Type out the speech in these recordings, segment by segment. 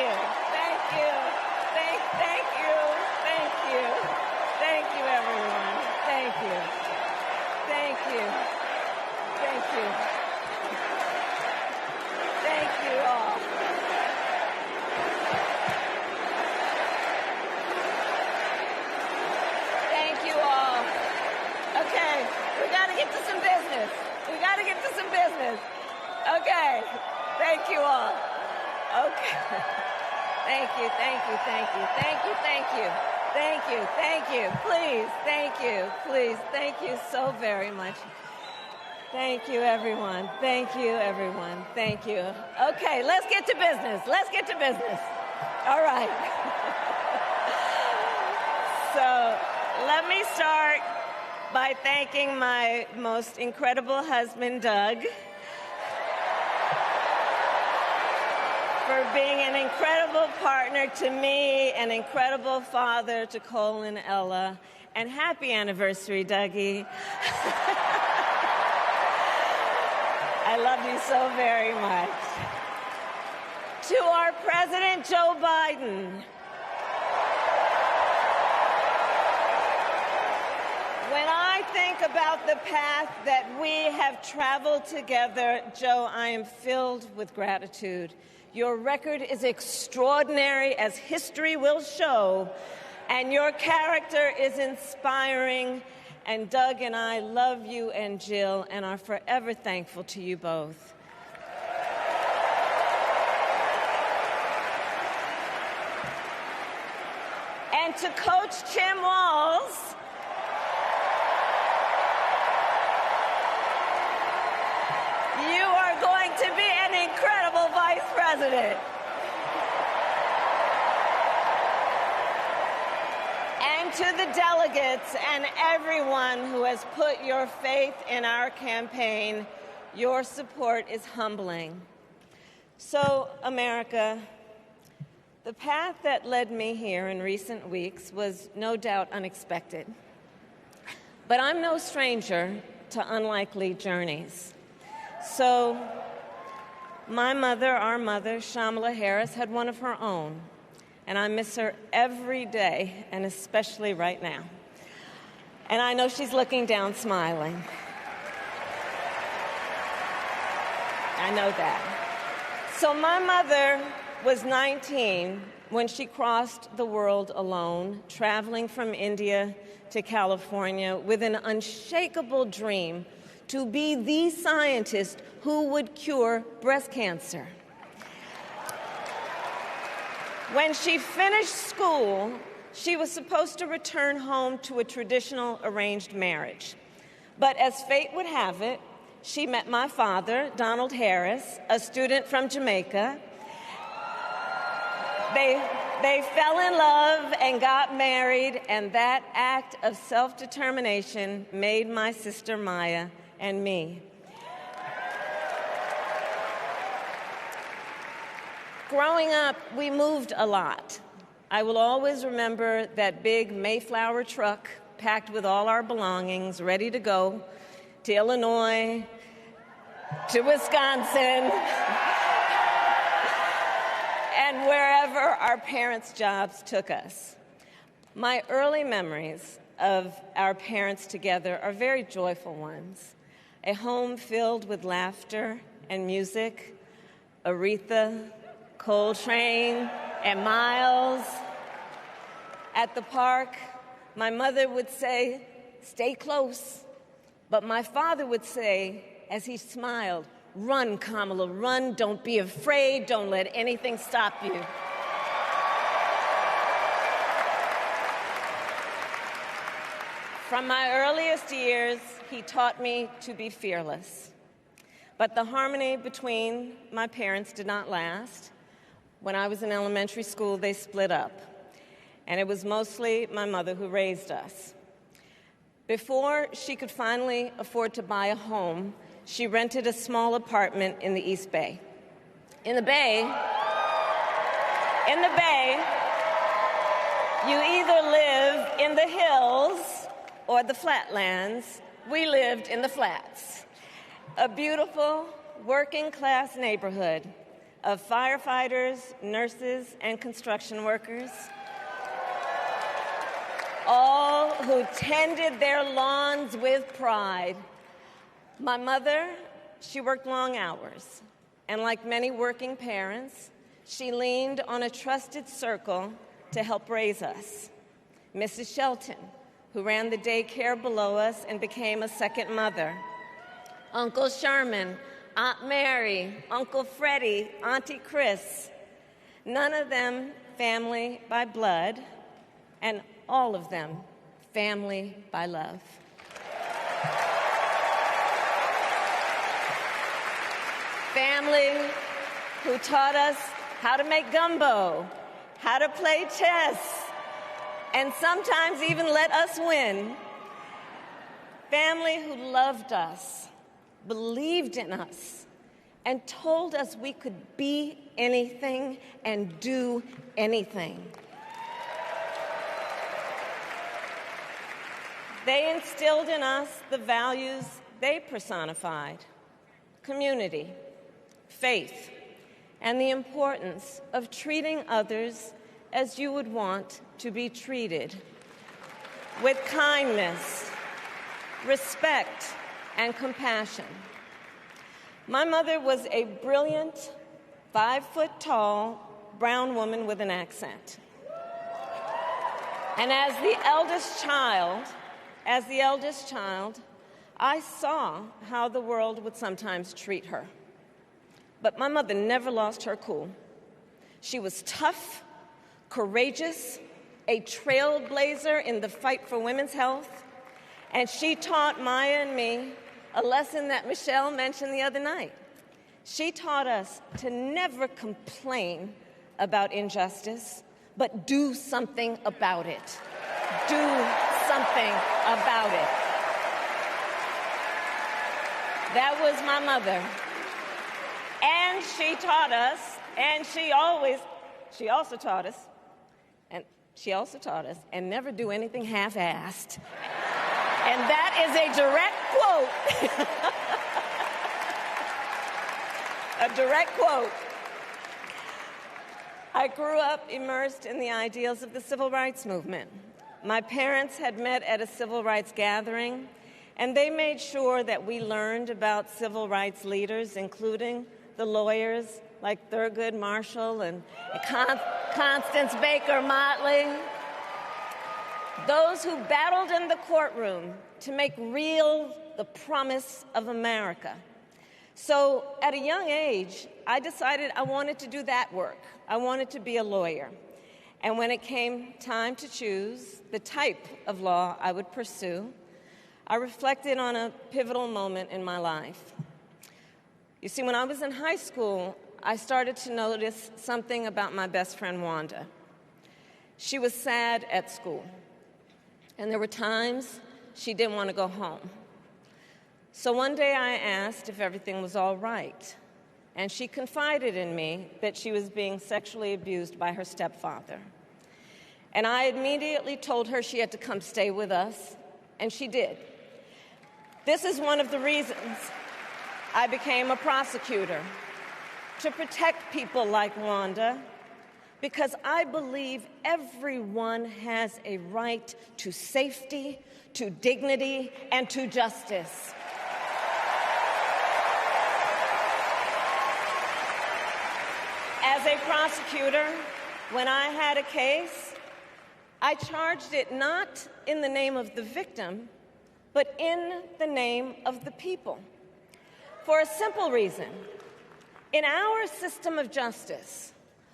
you. Thank you. Thank you. Thank you. Thank you, everyone. Thank you. Thank you. Thank you. Thank you all. Thank you all. Okay, we got to get to some business. Okay, thank you all. Okay. Thank you. Please, thank you so very much. Thank you, everyone. Thank you. Okay, let's get to business. All right. So let me start by thanking my most incredible husband, Doug, for being an incredible partner to me, an incredible father to Cole and Ella, and happy anniversary, Dougie. I love you so very much. To our President, Joe Biden. When I think about the path that we have traveled together, Joe, I am filled with gratitude. Your record is extraordinary, as history will show, and your character is inspiring. And Doug and I love you and Jill and are forever thankful to you both. And to Coach Tim Walz, you are going to be an incredible vice president. And to the delegates and everyone who has put your faith in our campaign, your support is humbling. So, America, the path that led me here in recent weeks was no doubt unexpected. But I'm no stranger to unlikely journeys. So, our mother, Kamala Harris, had one of her own. And I miss her every day, and especially right now. And I know she's looking down, smiling. I know that. So my mother was 19 when she crossed the world alone, traveling from India to California with an unshakable dream to be the scientist who would cure breast cancer. When she finished school, she was supposed to return home to a traditional arranged marriage. But as fate would have it, she met my father, Donald Harris, a student from Jamaica. They fell in love and got married, and that act of self-determination made my sister Maya and me. Growing up, we moved a lot. I will always remember that big Mayflower truck packed with all our belongings, ready to go to Illinois, to Wisconsin, and wherever our parents' jobs took us. My early memories of our parents together are very joyful ones. A home filled with laughter and music, Aretha, Coltrane, and Miles. At the park, my mother would say, "Stay close." But my father would say, as he smiled, "Run, Kamala, run. Don't be afraid. Don't let anything stop you." From my earliest years, he taught me to be fearless. But the harmony between my parents did not last. When I was in elementary school, they split up. And it was mostly my mother who raised us. Before she could finally afford to buy a home, she rented a small apartment in the East Bay. In the Bay, you either live in the hills or the flatlands. We lived in the flats. A beautiful, working-class neighborhood, of firefighters, nurses, and construction workers, all who tended their lawns with pride. My mother, she worked long hours, and like many working parents, she leaned on a trusted circle to help raise us. Mrs. Shelton, who ran the daycare below us and became a second mother. Uncle Sherman, Aunt Mary, Uncle Freddie, Auntie Chris. None of them family by blood, and all of them family by love. Family who taught us how to make gumbo, how to play chess, and sometimes even let us win. Family who loved us, believed in us, and told us we could be anything and do anything. They instilled in us the values they personified: community, faith, and the importance of treating others as you would want to be treated, with kindness, respect, and compassion. My mother was a brilliant, 5-foot-tall brown woman with an accent. And as the eldest child, I saw how the world would sometimes treat her. But my mother never lost her cool. She was tough, courageous, a trailblazer in the fight for women's health, and she taught Maya and me a lesson that Michelle mentioned the other night. She taught us to never complain about injustice, but do something about it. Do something about it. That was my mother. And she taught us, and she also taught us, and never do anything half-assed. And that is a direct quote. A direct quote. I grew up immersed in the ideals of the civil rights movement. My parents had met at a civil rights gathering, and they made sure that we learned about civil rights leaders, including the lawyers like Thurgood Marshall and Constance Baker Motley, those who battled in the courtroom to make real the promise of America. So at a young age, I decided I wanted to do that work. I wanted to be a lawyer. And when it came time to choose the type of law I would pursue, I reflected on a pivotal moment in my life. You see, when I was in high school, I started to notice something about my best friend, Wanda. She was sad at school, and there were times she didn't want to go home. So one day I asked if everything was all right, and she confided in me that she was being sexually abused by her stepfather. And I immediately told her she had to come stay with us, and she did. This is one of the reasons I became a prosecutor, to protect people like Wanda, because I believe everyone has a right to safety, to dignity, and to justice. As a prosecutor, when I had a case, I charged it not in the name of the victim, but in the name of the people. For a simple reason. In our system of justice,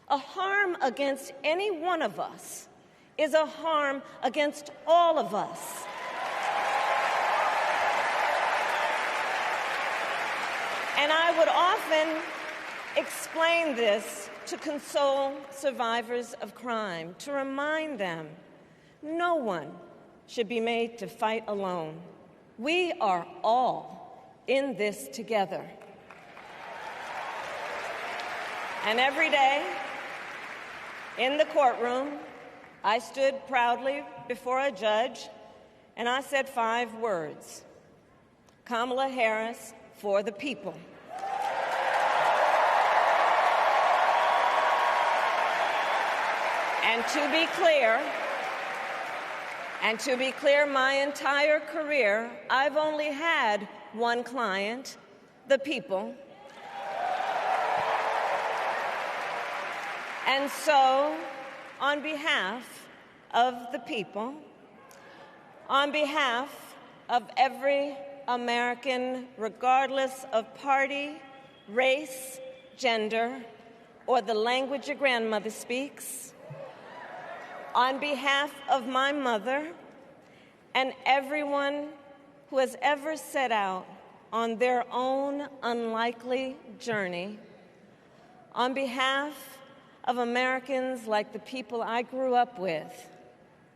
a harm against any one of us is a harm against all of us. And I would often explain this to console survivors of crime, to remind them no one should be made to fight alone. We are all in this together. And every day, in the courtroom, I stood proudly before a judge, and I said 5 words: Kamala Harris for the people. And to be clear, my entire career, I've only had one client, the people. And so, on behalf of the people, on behalf of every American, regardless of party, race, gender, or the language your grandmother speaks, on behalf of my mother and everyone who has ever set out on their own unlikely journey, on behalf of Americans like the people I grew up with,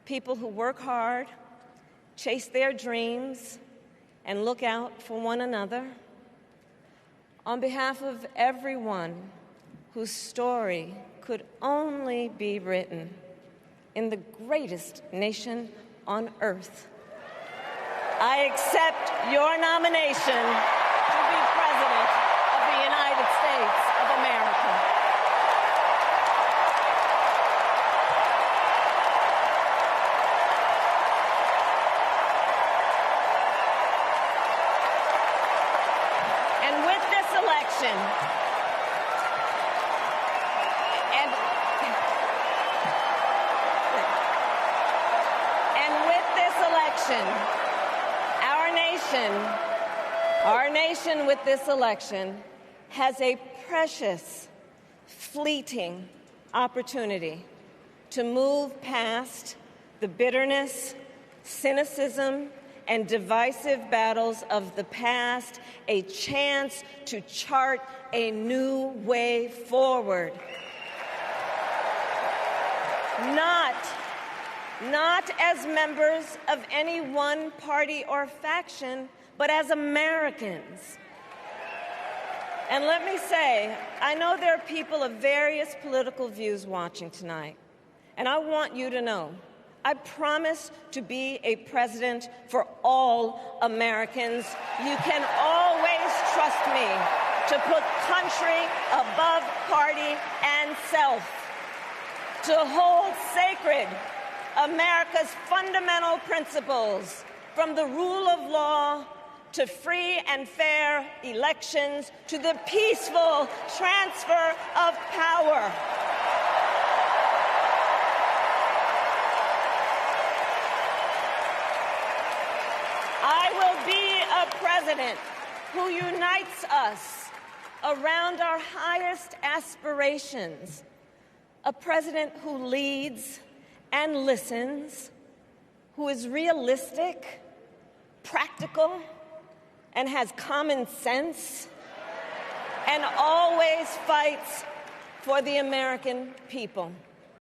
people who work hard, chase their dreams, and look out for one another, on behalf of everyone whose story could only be written in the greatest nation on earth, I accept your nomination to be President of the United States of America. And with this election, our nation with this election has a precious, fleeting opportunity to move past the bitterness, cynicism, and divisive battles of the past, a chance to chart a new way forward. Not as members of any one party or faction, but as Americans. And let me say, I know there are people of various political views watching tonight, and I want you to know, I promise to be a president for all Americans. You can always trust me to put country above party and self, to hold sacred America's fundamental principles, from the rule of law to free and fair elections to the peaceful transfer of power. I will be a president who unites us around our highest aspirations, a president who leads and listens, who is realistic, practical, and has common sense, and always fights for the American people.